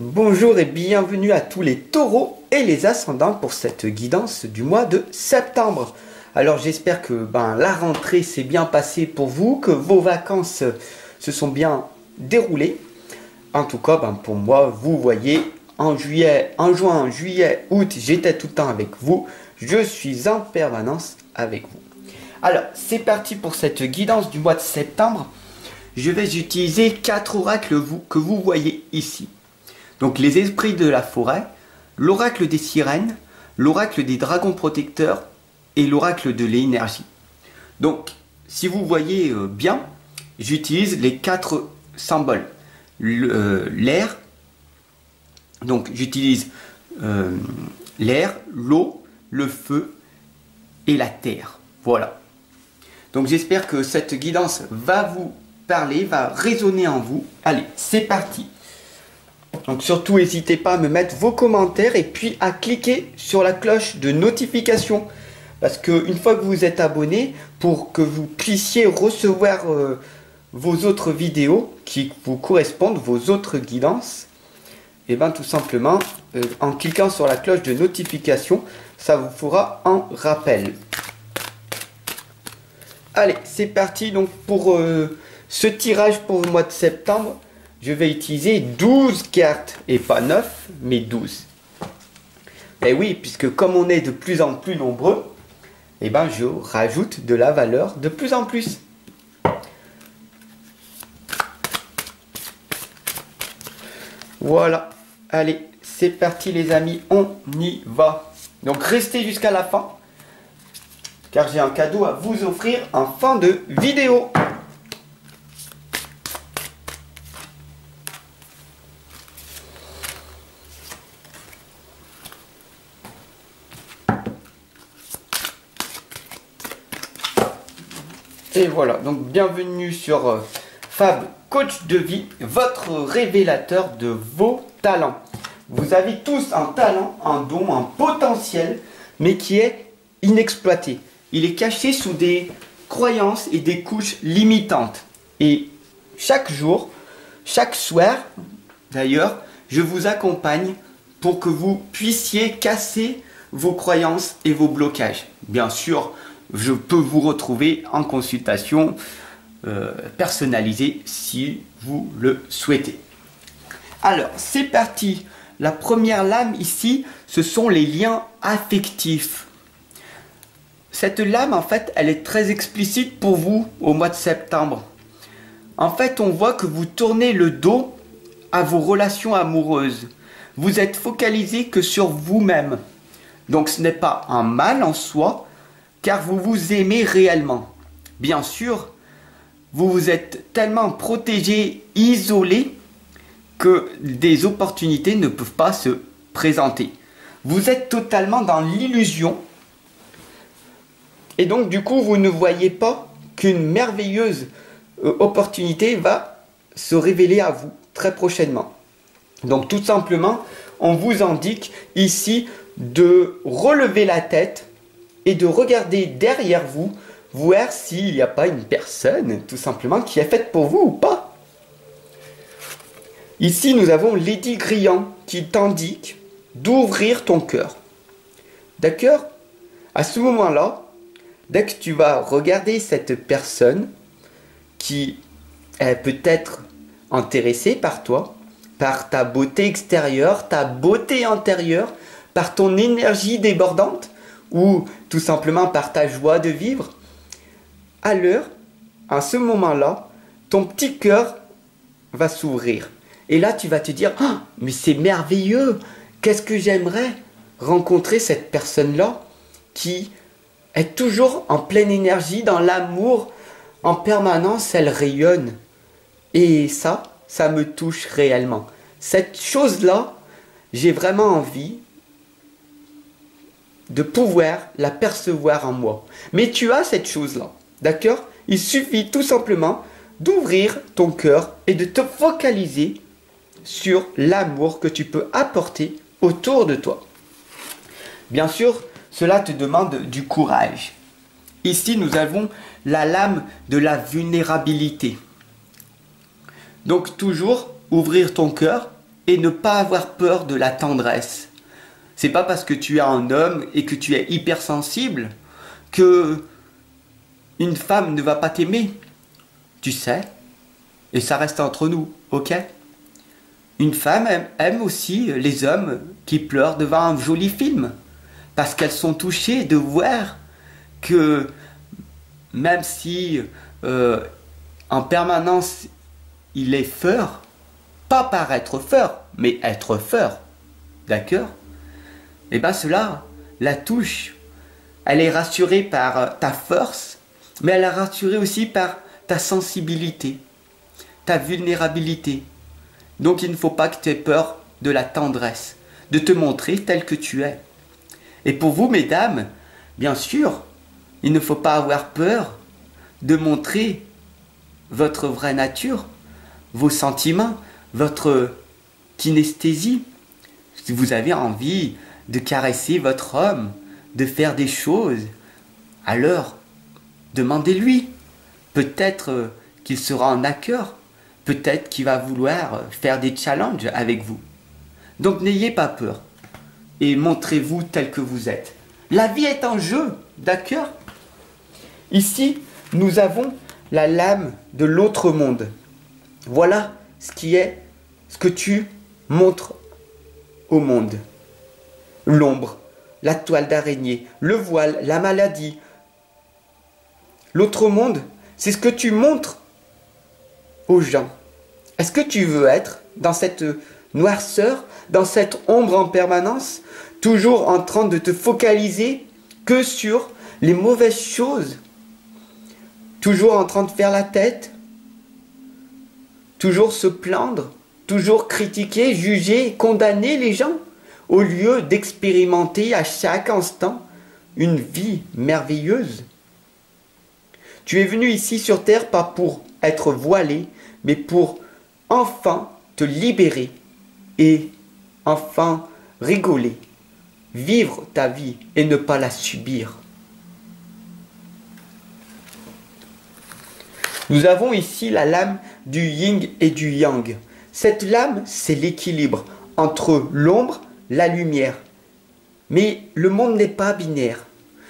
Bonjour et bienvenue à tous les taureaux et les ascendants pour cette guidance du mois de septembre. Alors j'espère que la rentrée s'est bien passée pour vous, que vos vacances se sont bien déroulées. En tout cas, pour moi, vous voyez, en juin, juillet, août, j'étais tout le temps avec vous. Je suis en permanence avec vous. Alors, c'est parti pour cette guidance du mois de septembre. Je vais utiliser 4 oracles que vous voyez ici. Donc les esprits de la forêt, l'oracle des sirènes, l'oracle des dragons protecteurs et l'oracle de l'énergie. Donc, si vous voyez bien, j'utilise les 4 symboles. L'air, donc j'utilise l'air, l'eau, le feu et la terre. Voilà. Donc j'espère que cette guidance va vous parler, va résonner en vous. Allez, c'est parti. Donc surtout n'hésitez pas à me mettre vos commentaires et puis à cliquer sur la cloche de notification. Parce qu'une fois que vous êtes abonné, pour que vous puissiez recevoir vos autres vidéos qui vous correspondent, vos autres guidances, et tout simplement, en cliquant sur la cloche de notification, ça vous fera un rappel. Allez, c'est parti donc pour ce tirage pour le mois de septembre. Je vais utiliser 12 cartes, et pas 9, mais 12. Et oui, puisque comme on est de plus en plus nombreux, je rajoute de la valeur de plus en plus. Voilà, allez, c'est parti les amis, on y va. Donc restez jusqu'à la fin, car j'ai un cadeau à vous offrir en fin de vidéo. Et voilà, donc bienvenue sur Fab Coach de Vie, votre révélateur de vos talents. Vous avez tous un talent, un don, un potentiel, mais qui est inexploité. Il est caché sous des croyances et des couches limitantes. Et chaque jour, chaque soir, d'ailleurs, je vous accompagne pour que vous puissiez casser vos croyances et vos blocages. Bien sûr, je peux vous retrouver en consultation personnalisée si vous le souhaitez. Alors, c'est parti. La première lame ici, ce sont les liens affectifs. Cette lame, en fait, elle est très explicite pour vous au mois de septembre. En fait, on voit que vous tournez le dos à vos relations amoureuses. Vous êtes focalisé que sur vous-même. Donc, ce n'est pas un mal en soi, car vous vous aimez réellement. Bien sûr, vous vous êtes tellement protégé, isolé, que des opportunités ne peuvent pas se présenter. Vous êtes totalement dans l'illusion. Et donc, du coup, vous ne voyez pas qu'une merveilleuse opportunité va se révéler à vous très prochainement. Donc, tout simplement, on vous indique ici de relever la tête et de regarder derrière vous, voir s'il n'y a pas une personne, tout simplement, qui est faite pour vous ou pas. Ici, nous avons Lady Grillant qui t'indique d'ouvrir ton cœur. D'accord? À ce moment-là, dès que tu vas regarder cette personne qui est peut-être intéressée par toi, par ta beauté extérieure, ta beauté intérieure, par ton énergie débordante, ou tout simplement par ta joie de vivre, à ce moment-là, ton petit cœur va s'ouvrir. Et là, tu vas te dire, oh, mais c'est merveilleux, qu'est-ce que j'aimerais rencontrer cette personne-là qui est toujours en pleine énergie, dans l'amour, en permanence, elle rayonne. Et ça me touche réellement. Cette chose-là, j'ai vraiment envie de pouvoir la percevoir en moi. Mais tu as cette chose-là, d'accord? Il suffit tout simplement d'ouvrir ton cœur et de te focaliser sur l'amour que tu peux apporter autour de toi. Bien sûr, cela te demande du courage. Ici, nous avons la lame de la vulnérabilité. Donc toujours ouvrir ton cœur et ne pas avoir peur de la tendresse. C'est pas parce que tu es un homme et que tu es hypersensible que une femme ne va pas t'aimer. Tu sais, et ça reste entre nous, ok? Une femme aime aussi les hommes qui pleurent devant un joli film, parce qu'elles sont touchées de voir que même si en permanence il est fort, pas par être fort, mais être fort, d'accord? Et bien cela la touche. Elle est rassurée par ta force, mais elle est rassurée aussi par ta sensibilité, ta vulnérabilité. Donc il ne faut pas que tu aies peur de la tendresse, de te montrer tel que tu es. Et pour vous, mesdames, bien sûr, il ne faut pas avoir peur de montrer votre vraie nature, vos sentiments, votre kinesthésie. Si vous avez envie de caresser votre homme, de faire des choses, alors demandez-lui. Peut-être qu'il sera en accord, peut-être qu'il va vouloir faire des challenges avec vous. Donc n'ayez pas peur et montrez-vous tel que vous êtes. La vie est en jeu, d'accord? Ici, nous avons la lame de l'autre monde. Voilà ce que tu montres au monde. L'ombre, la toile d'araignée, le voile, la maladie. L'autre monde, c'est ce que tu montres aux gens. Est-ce que tu veux être dans cette noirceur, dans cette ombre en permanence, toujours en train de te focaliser que sur les mauvaises choses, toujours en train de faire la tête, toujours se plaindre, toujours critiquer, juger, condamner les gens, au lieu d'expérimenter à chaque instant une vie merveilleuse? Tu es venu ici sur terre pas pour être voilé, mais pour enfin te libérer et enfin rigoler, vivre ta vie et ne pas la subir. Nous avons ici la lame du yin et du yang. Cette lame, c'est l'équilibre entre l'ombre, la lumière. Mais le monde n'est pas binaire.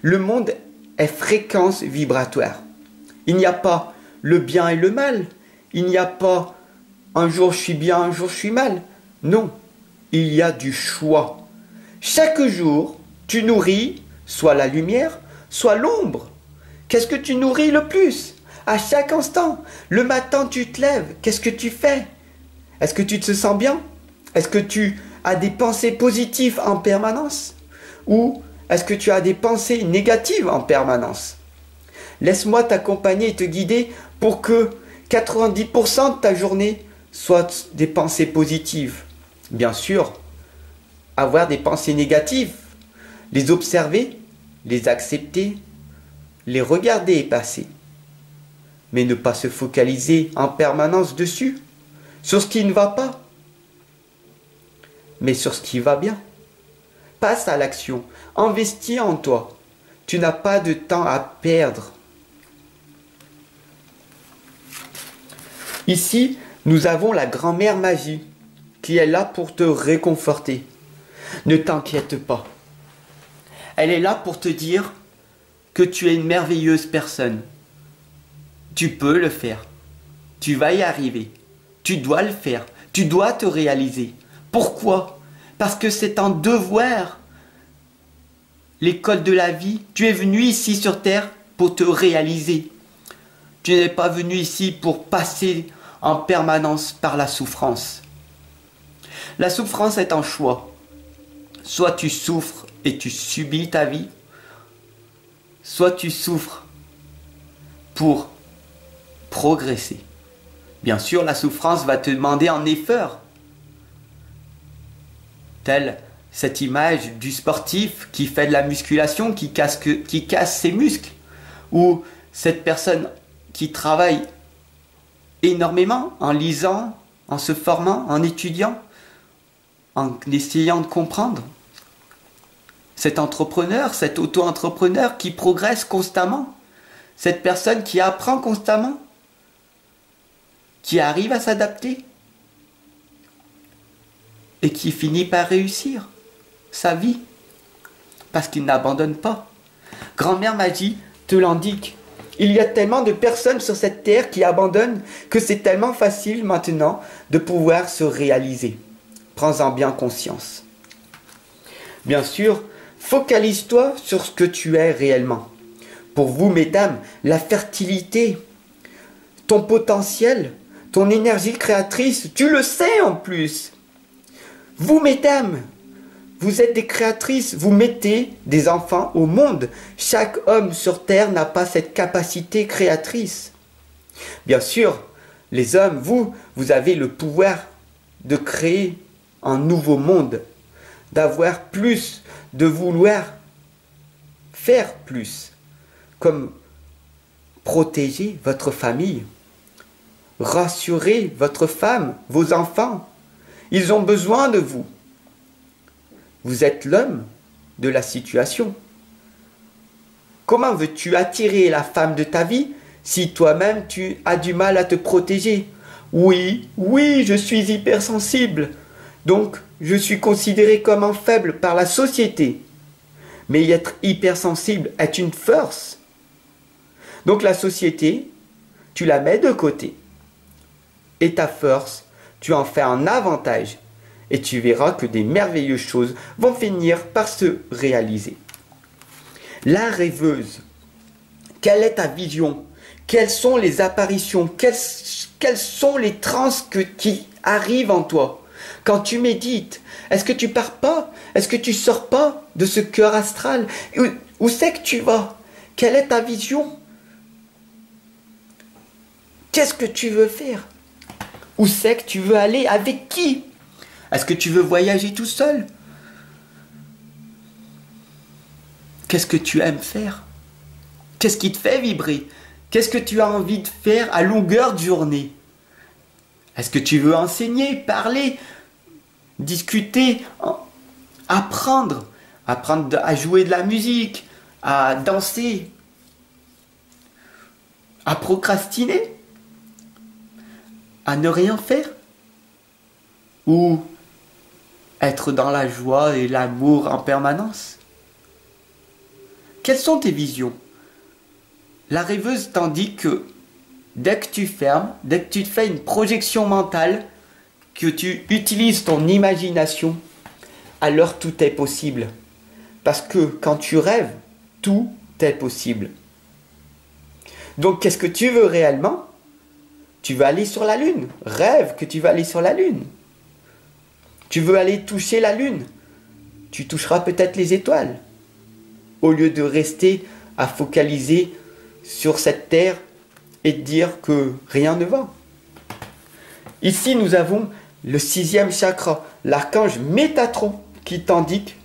Le monde est fréquence vibratoire. Il n'y a pas le bien et le mal. Il n'y a pas un jour je suis bien, un jour je suis mal. Non, il y a du choix. Chaque jour, tu nourris soit la lumière, soit l'ombre. Qu'est-ce que tu nourris le plus? À chaque instant, le matin tu te lèves, qu'est-ce que tu fais? Est-ce que tu te sens bien? Est-ce que tu as des pensées positives en permanence? Ou est-ce que tu as des pensées négatives en permanence? Laisse-moi t'accompagner et te guider pour que 90% de ta journée soient des pensées positives. Bien sûr, avoir des pensées négatives, les observer, les accepter, les regarder et passer. Mais ne pas se focaliser en permanence dessus, sur ce qui ne va pas, mais sur ce qui va bien. Passe à l'action, investis en toi. Tu n'as pas de temps à perdre. Ici, nous avons la grand-mère magie qui est là pour te réconforter. Ne t'inquiète pas. Elle est là pour te dire que tu es une merveilleuse personne. Tu peux le faire. Tu vas y arriver. Tu dois le faire. Tu dois te réaliser. Pourquoi? Parce que c'est un devoir. L'école de la vie, tu es venu ici sur terre pour te réaliser. Tu n'es pas venu ici pour passer en permanence par la souffrance. La souffrance est un choix. Soit tu souffres et tu subis ta vie, soit tu souffres pour progresser. Bien sûr, la souffrance va te demander un effort. Telle cette image du sportif qui fait de la musculation, qui casse ses muscles. Ou cette personne qui travaille énormément en lisant, en se formant, en étudiant, en essayant de comprendre. Cet entrepreneur, cet auto-entrepreneur qui progresse constamment. Cette personne qui apprend constamment, qui arrive à s'adapter. et qui finit par réussir sa vie parce qu'il n'abandonne pas. Grand-mère Magie te l'indique. Il y a tellement de personnes sur cette terre qui abandonnent que c'est tellement facile maintenant de pouvoir se réaliser. Prends-en bien conscience. Bien sûr, focalise-toi sur ce que tu es réellement. Pour vous, mesdames, la fertilité, ton potentiel, ton énergie créatrice, tu le sais en plus. Vous, mesdames, vous êtes des créatrices, vous mettez des enfants au monde. Chaque homme sur terre n'a pas cette capacité créatrice. Bien sûr, les hommes, vous avez le pouvoir de créer un nouveau monde, d'avoir plus, de vouloir faire plus, comme protéger votre famille, rassurer votre femme, vos enfants. Ils ont besoin de vous. Vous êtes l'homme de la situation. Comment veux-tu attirer la femme de ta vie si toi-même tu as du mal à te protéger? Oui, je suis hypersensible. Donc, je suis considéré comme un faible par la société. Mais être hypersensible est une force. Donc la société, tu la mets de côté. Et ta force, tu en fais un avantage. Et tu verras que des merveilleuses choses vont finir par se réaliser. La rêveuse, quelle est ta vision? Quelles sont les apparitions? Quelles sont les transes qui arrivent en toi? Quand tu médites, est-ce que tu pars pas? Est-ce que tu sors pas de ce cœur astral? Où c'est que tu vas? Quelle est ta vision? Qu'est-ce que tu veux faire? Où c'est que tu veux aller? Avec qui? Est-ce que tu veux voyager tout seul? Qu'est-ce que tu aimes faire? Qu'est-ce qui te fait vibrer? Qu'est-ce que tu as envie de faire à longueur de journée? Est-ce que tu veux enseigner, parler, discuter, apprendre à jouer de la musique, à danser, à procrastiner, à ne rien faire? Ou être dans la joie et l'amour en permanence? Quelles sont tes visions? La rêveuse t'indique que dès que tu fermes, dès que tu te fais une projection mentale, que tu utilises ton imagination, alors tout est possible. Parce que quand tu rêves, tout est possible. Donc qu'est-ce que tu veux réellement? Tu veux aller sur la Lune. Rêve que tu vas aller sur la Lune. Tu veux aller toucher la Lune. Tu toucheras peut-être les étoiles. Au lieu de rester à focaliser sur cette terre et de dire que rien ne va. Ici, nous avons le 6e chakra, l'archange Métatron, qui t'indique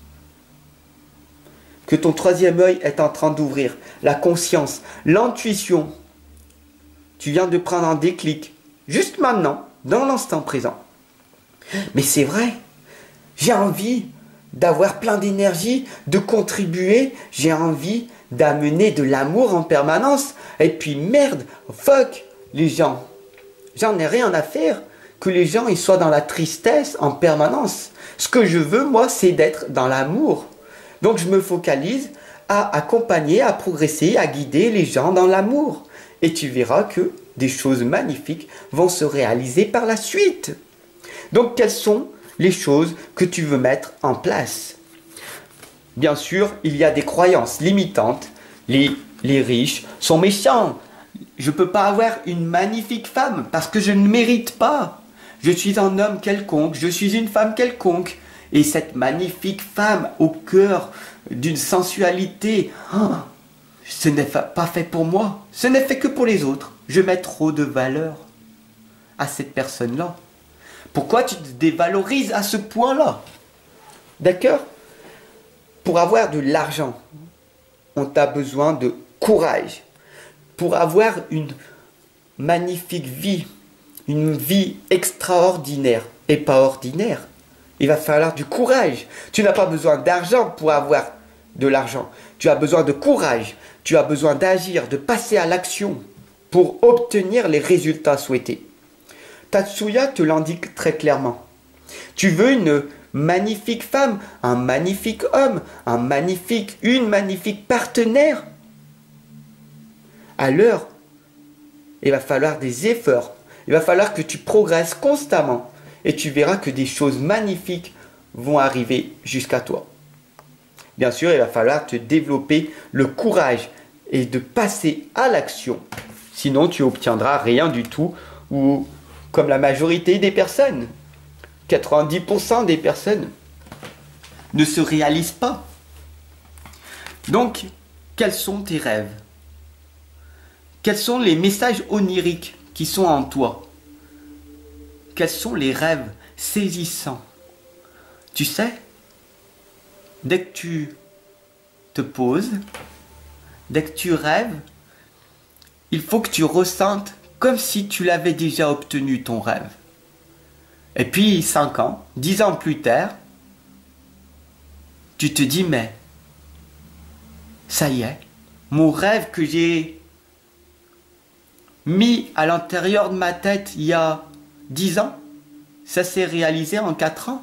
que ton 3e œil est en train d'ouvrir. La conscience, l'intuition. Tu viens de prendre un déclic, juste maintenant, dans l'instant présent. Mais c'est vrai, j'ai envie d'avoir plein d'énergie, de contribuer, j'ai envie d'amener de l'amour en permanence. Et puis merde, fuck les gens. J'en ai rien à faire que les gens ils soient dans la tristesse en permanence. Ce que je veux, moi, c'est d'être dans l'amour. Donc je me focalise à accompagner, à progresser, à guider les gens dans l'amour. Et tu verras que des choses magnifiques vont se réaliser par la suite. Donc quelles sont les choses que tu veux mettre en place? Bien sûr, il y a des croyances limitantes. Les riches sont méchants. Je ne peux pas avoir une magnifique femme parce que je ne mérite pas. Je suis un homme quelconque, je suis une femme quelconque. Et cette magnifique femme au cœur d'une sensualité, ce n'est pas fait pour moi. Ce n'est fait que pour les autres. Je mets trop de valeur à cette personne-là. Pourquoi tu te dévalorises à ce point-là? D'accord? Pour avoir de l'argent, on a besoin de courage. Pour avoir une magnifique vie, une vie extraordinaire et pas ordinaire, il va falloir du courage. Tu n'as pas besoin d'argent pour avoir de l'argent. Tu as besoin de courage. Tu as besoin d'agir, de passer à l'action pour obtenir les résultats souhaités. Tatsuya te l'indique très clairement. Tu veux une magnifique femme, un magnifique homme, une magnifique partenaire. Alors, il va falloir des efforts. Il va falloir que tu progresses constamment. Et tu verras que des choses magnifiques vont arriver jusqu'à toi. Bien sûr, il va falloir te développer le courage et de passer à l'action. Sinon, tu n'obtiendras rien du tout, ou comme la majorité des personnes, 90% des personnes ne se réalisent pas. Donc, quels sont tes rêves? Quels sont les messages oniriques qui sont en toi? Quels sont les rêves saisissants? Tu sais, dès que tu te poses, dès que tu rêves, il faut que tu ressentes comme si tu l'avais déjà obtenu ton rêve. Et puis 5 ans, 10 ans plus tard, tu te dis mais ça y est, mon rêve que j'ai mis à l'intérieur de ma tête il y a 10 ans, ça s'est réalisé en 4 ans.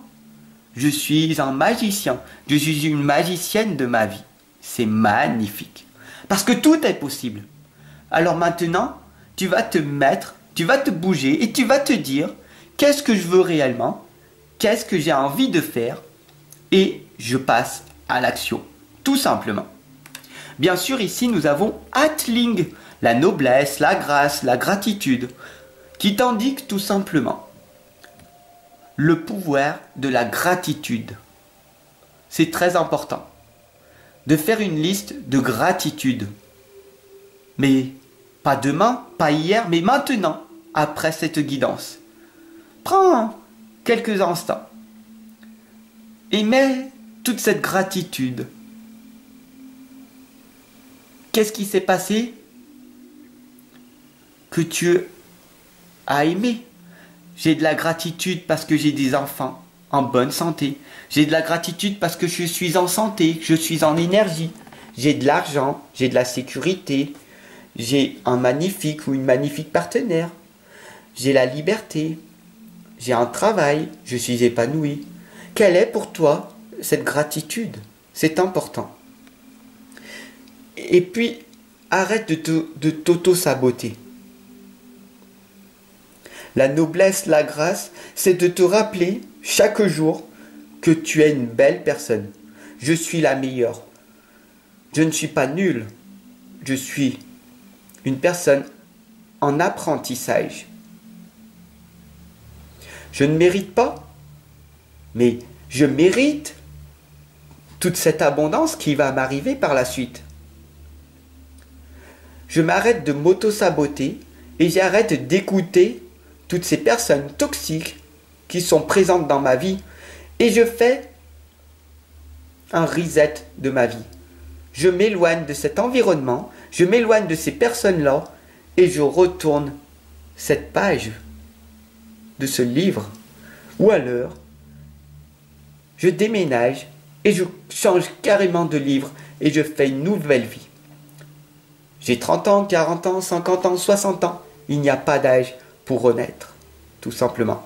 Je suis un magicien, je suis une magicienne de ma vie. C'est magnifique. Parce que tout est possible. Alors maintenant, tu vas te mettre, tu vas te bouger et tu vas te dire qu'est-ce que je veux réellement, qu'est-ce que j'ai envie de faire et je passe à l'action, tout simplement. Bien sûr, ici, nous avons Atling, la noblesse, la grâce, la gratitude, qui t'indique tout simplement le pouvoir de la gratitude. C'est très important de faire une liste de gratitude. Mais pas demain, pas hier, mais maintenant, après cette guidance. Prends quelques instants et mets toute cette gratitude. Qu'est-ce qui s'est passé que tu as aimé? J'ai de la gratitude parce que j'ai des enfants en bonne santé. J'ai de la gratitude parce que je suis en santé, que je suis en énergie. J'ai de l'argent, j'ai de la sécurité. J'ai un magnifique ou une magnifique partenaire. J'ai la liberté. J'ai un travail, je suis épanoui. Quelle est pour toi cette gratitude? C'est important. Et puis, arrête de t'auto-saboter. La noblesse, la grâce, c'est de te rappeler chaque jour que tu es une belle personne. Je suis la meilleure. Je ne suis pas nul. Je suis une personne en apprentissage. Je ne mérite pas, mais je mérite toute cette abondance qui va m'arriver par la suite. Je m'arrête de m'auto-saboter et j'arrête d'écouter toutes ces personnes toxiques qui sont présentes dans ma vie et je fais un reset de ma vie. Je m'éloigne de cet environnement, je m'éloigne de ces personnes-là et je retourne cette page de ce livre ou alors je déménage et je change carrément de livre et je fais une nouvelle vie. J'ai 30 ans, 40 ans, 50 ans, 60 ans. Il n'y a pas d'âge pour renaître, tout simplement.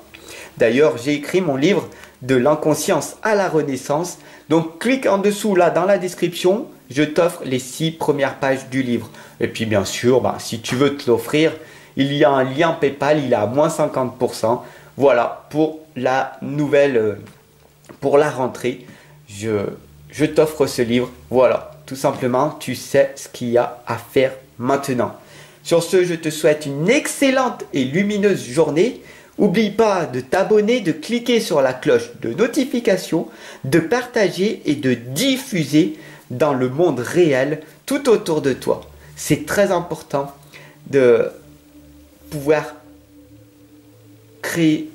D'ailleurs, j'ai écrit mon livre de l'inconscience à la renaissance. Donc, clique en dessous, là, dans la description. Je t'offre les 6 premières pages du livre. Et puis, bien sûr, si tu veux te l'offrir, il y a un lien PayPal, il est à moins 50%. Voilà, pour la nouvelle, pour la rentrée, je t'offre ce livre. Voilà, tout simplement, tu sais ce qu'il y a à faire maintenant. Sur ce, je te souhaite une excellente et lumineuse journée. N'oublie pas de t'abonner, de cliquer sur la cloche de notification, de partager et de diffuser dans le monde réel tout autour de toi. C'est très important de pouvoir créer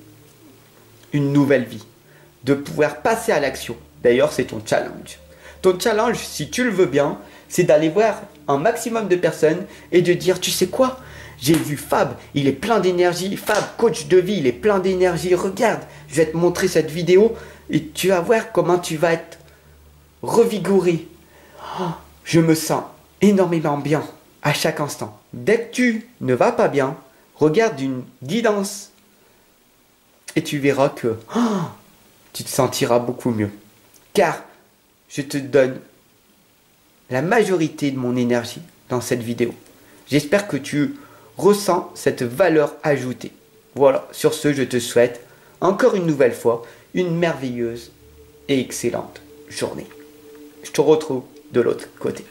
une nouvelle vie, de pouvoir passer à l'action. D'ailleurs, c'est ton challenge. Ton challenge, si tu le veux bien, c'est d'aller voir un maximum de personnes et de dire, tu sais quoi? J'ai vu Fab, il est plein d'énergie. Fab, coach de vie, il est plein d'énergie. Regarde, je vais te montrer cette vidéo et tu vas voir comment tu vas être revigoré. Oh, je me sens énormément bien à chaque instant. Dès que tu ne vas pas bien, regarde une guidance et tu verras que tu te sentiras beaucoup mieux. Car je te donne la majorité de mon énergie dans cette vidéo. J'espère que tu ressens cette valeur ajoutée. Voilà, sur ce, je te souhaite encore une nouvelle fois une merveilleuse et excellente journée. Je te retrouve de l'autre côté.